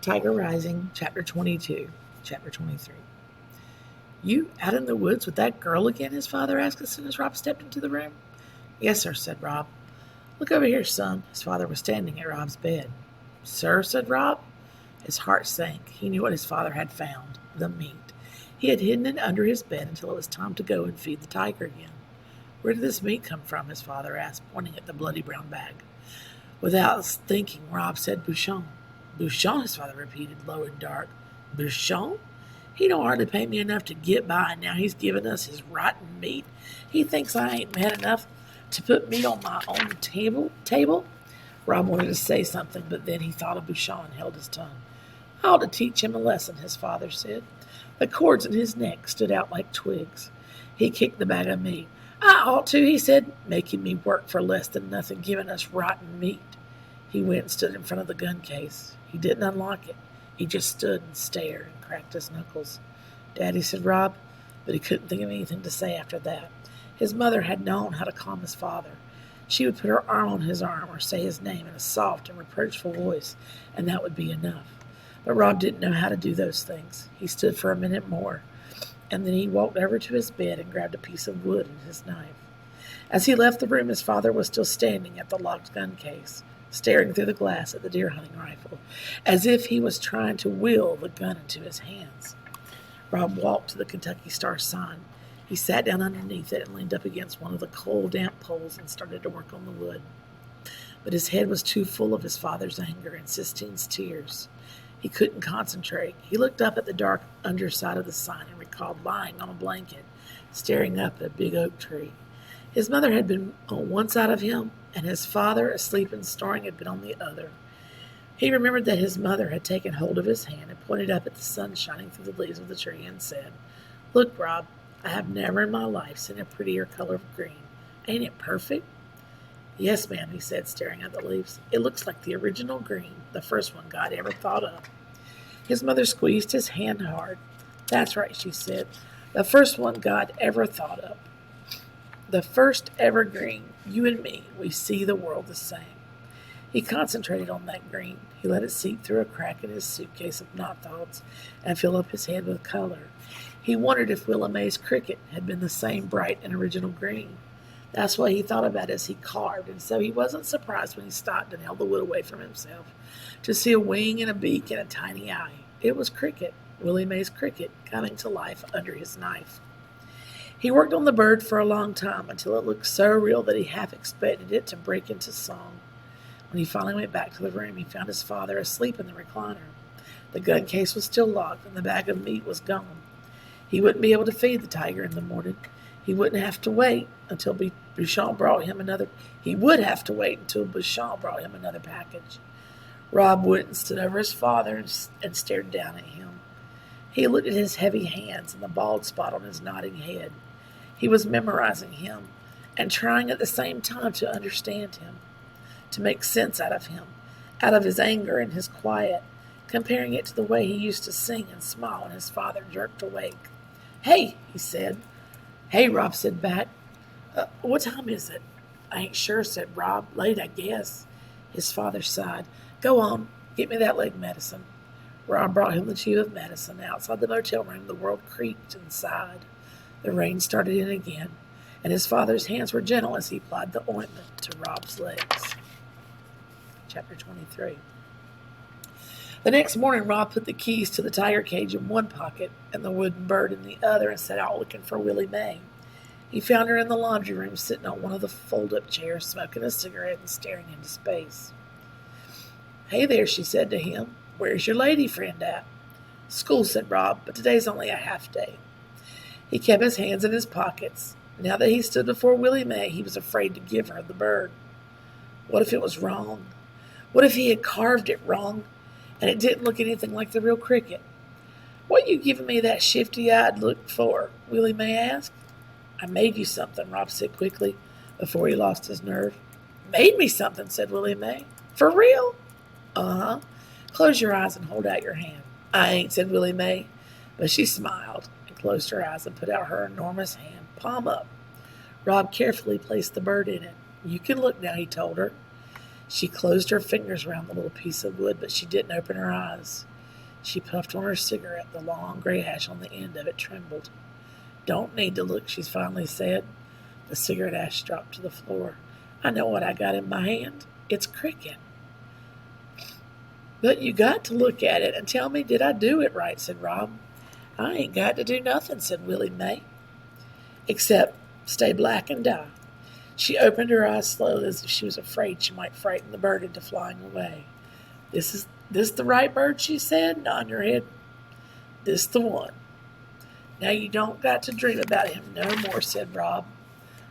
Tiger Rising, Chapter 22, Chapter 23. You out in the woods with that girl again? His father asked as soon as Rob stepped into the room. Yes, sir, said Rob. Look over here, son. His father was standing at Rob's bed. Sir, said Rob. His heart sank. He knew what his father had found, the meat. He had hidden it under his bed until it was time to go and feed the tiger again. Where did this meat come from? His father asked, pointing at the bloody brown bag. Without thinking, Rob said Bouchon. Bouchon, his father repeated, low and dark. Bouchon? He don't hardly pay me enough to get by, and now he's giving us his rotten meat. He thinks I ain't man enough to put meat on my own table? Rob wanted to say something, but then he thought of Bouchon and held his tongue. I ought to teach him a lesson, his father said. The cords in his neck stood out like twigs. He kicked the bag of meat. I ought to, he said, making me work for less than nothing, giving us rotten meat. He went and stood in front of the gun case. He didn't unlock it. He just stood and stared and cracked his knuckles. Daddy, said Rob, but he couldn't think of anything to say after that. His mother had known how to calm his father. She would put her arm on his arm or say his name in a soft and reproachful voice, and that would be enough. But Rob didn't know how to do those things. He stood for a minute more, and then he walked over to his bed and grabbed a piece of wood and his knife. As he left the room, his father was still standing at the locked gun case, staring through the glass at the deer hunting rifle, as if he was trying to will the gun into his hands. Rob walked to the Kentucky Star sign. He sat down underneath it and leaned up against one of the cold, damp poles and started to work on the wood. But his head was too full of his father's anger and Sistine's tears. He couldn't concentrate. He looked up at the dark underside of the sign and recalled lying on a blanket, staring up at a big oak tree. His mother had been on one side of him, and his father, asleep and snoring, had been on the other. He remembered that his mother had taken hold of his hand and pointed up at the sun shining through the leaves of the tree and said, Look, Rob, I have never in my life seen a prettier color of green. Ain't it perfect? Yes, ma'am, he said, staring at the leaves. It looks like the original green, the first one God ever thought of. His mother squeezed his hand hard. That's right, she said, the first one God ever thought of. The first ever green. You and me, we see the world the same. He concentrated on that green. He let it seep through a crack in his suitcase of knot thoughts and fill up his head with color. He wondered if Willa May's cricket had been the same bright and original green. That's what he thought about as he carved, and so he wasn't surprised when he stopped and held the wood away from himself to see a wing and a beak and a tiny eye. It was cricket, Willie Mae's cricket, coming to life under his knife. He worked on the bird for a long time until it looked so real that he half expected it to break into song. When he finally went back to the room, he found his father asleep in the recliner. The gun case was still locked, and the bag of meat was gone. He wouldn't be able to feed the tiger in the morning. He wouldn't have to wait until Bouchon brought him another. He would have to wait until Bouchon brought him another package. Rob Wooden stood over his father and stared down at him. He looked at his heavy hands and the bald spot on his nodding head. He was memorizing him and trying at the same time to understand him, to make sense out of his anger and his quiet, comparing it to the way he used to sing and smile when his father jerked awake. Hey, he said. Hey, Rob said back. What time is it? I ain't sure, said Rob. Late, I guess. His father sighed. Go on, get me that leg medicine. Rob brought him the tube of medicine. Outside the motel room, the world creaked and sighed. The rain started in again, and his father's hands were gentle as he applied the ointment to Rob's legs. Chapter 23. The next morning, Rob put the keys to the tiger cage in one pocket and the wooden bird in the other and set out looking for Willie Mae. He found her in the laundry room, sitting on one of the fold-up chairs, smoking a cigarette and staring into space. Hey there, she said to him. Where's your lady friend at? School, said Rob, but today's only a half day. He kept his hands in his pockets. Now that he stood before Willie Mae, he was afraid to give her the bird. What if it was wrong? What if he had carved it wrong, and it didn't look anything like the real cricket? What you giving me that shifty-eyed look for? Willie Mae asked. I made you something, Rob said quickly, before he lost his nerve. Made me something, said Willie Mae. For real? Uh-huh. Close your eyes and hold out your hand. I ain't, said Willie Mae, but she smiled and closed her eyes and put out her enormous hand, palm up. Rob carefully placed the bird in it. You can look now, he told her. She closed her fingers around the little piece of wood, but she didn't open her eyes. She puffed on her cigarette. The long gray ash on the end of it trembled. Don't need to look, she finally said. The cigarette ash dropped to the floor. I know what I got in my hand. It's cricket. But you got to look at it and tell me, did I do it right, said Rob. I ain't got to do nothing, said Willie Mae, except stay black and die. She opened her eyes slowly as if she was afraid she might frighten the bird into flying away. This the right bird, she said, nodding her head. This the one. Now you don't got to dream about him no more, said Rob.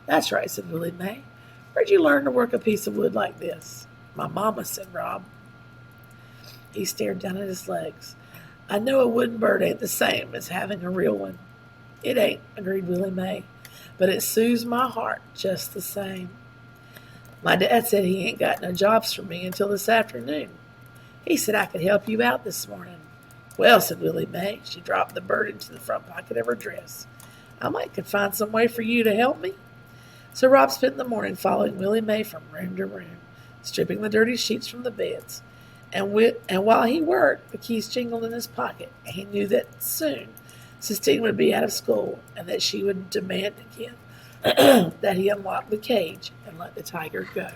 That's right, said Willie Mae. Where'd you learn to work a piece of wood like this? My mama, said Rob. He stared down at his legs. I know a wooden bird ain't the same as having a real one. It ain't, agreed Willie Mae, but it soothes my heart just the same. My dad said he ain't got no jobs for me until this afternoon. He said I could help you out this morning. Well, said Willie Mae. She dropped the bird into the front pocket of her dress. I might could find some way for you to help me. So Rob spent the morning following Willie Mae from room to room, stripping the dirty sheets from the beds. And while he worked, the keys jingled in his pocket, and he knew that soon Sistine would be out of school and that she would demand again that he unlock the cage and let the tiger go.